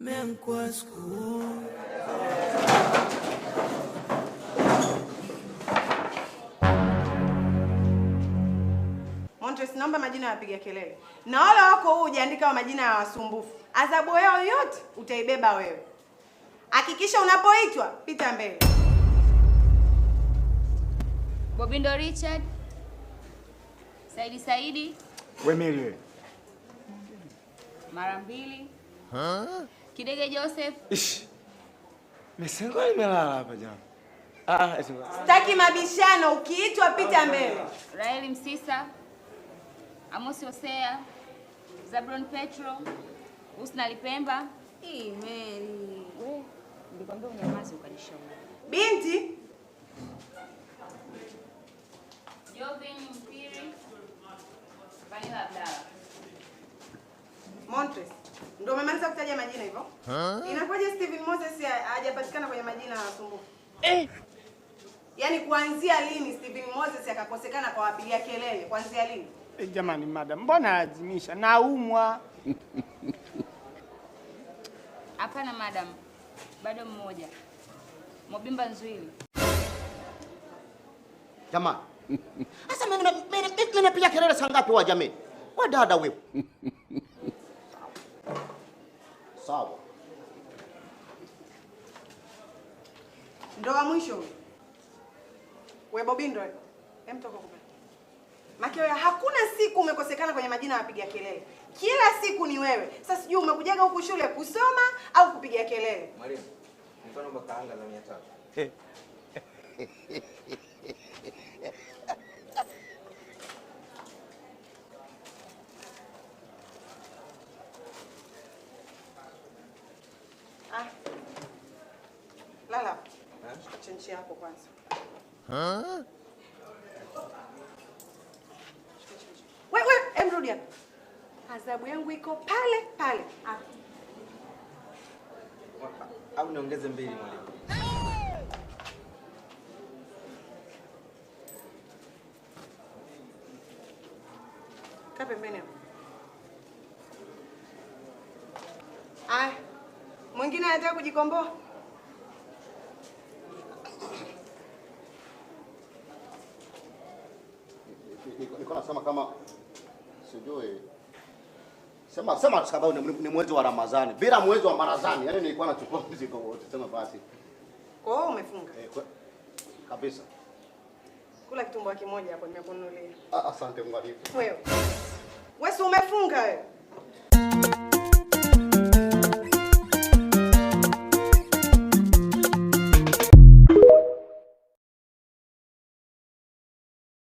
Montres, naomba majina ya wapiga kelele. Na wale wako uje andika majina ya wasumbufu. Adhabu yao yote utaibeba wewe. Hakikisha unapoitwa pita mbele. Bobindo Richard. Saidi. Wemeli wewe. Mara 2. Kidege Joseph. Ish. Mesengo nimelala hapa jana. Sitaki mabishano, ukiitwa pita mbele. Raeli Msisa. Amosi Hosea. Zabron Petro. Usna Lipemba. Mary. Wewe nilikwambia unyamaze ukajishauri. Binti. Jovin Mpiri. Vanilla Abdalla. Montres, ndio umemaliza kutaja majina hivyo? Inakuwaje Steven Moses hajapatikana kwenye majina ya wasumbufu? Yaani kuanzia lini Steven Moses akakosekana kwa wapigia kelele? Kuanzia lini? Jamani madam, mbona lazimisha? Naumwa. Hapana madam. Bado mmoja. Mobimba Nzwili. Jamani. Sasa mimi napiga kelele saa ngapi wa jamii? Wa dada wewe. Sawa. Ndo wa mwisho. Wewe Bobindo, mtoka kupa. Makio, hakuna siku umekosekana kwenye majina ya wapiga kelele. Kila siku ni wewe. Sasa sijui umekujaga huku shule kusoma au kupiga kelele. Mwalimu, mfano bakaanga za 300. Lala. Chenchi yako kwanza. Wewe, emrudi hapa. Adhabu yangu iko pale. Au niongeze 2 mwalimu. Kaa pembeni hapo. Mwingine anataka kujikomboa? Niko nasema kama sijui sema sababu ni mwezi wa Ramadhani. Bila mwezi wa Ramadhani, yani nilikuwa nachukua mzigo wote sema basi. Kwa hiyo umefunga? Kabisa. Kula kitumbua kimoja hapo nimekununulia. Asante mwalimu. Wewe si umefunga wewe?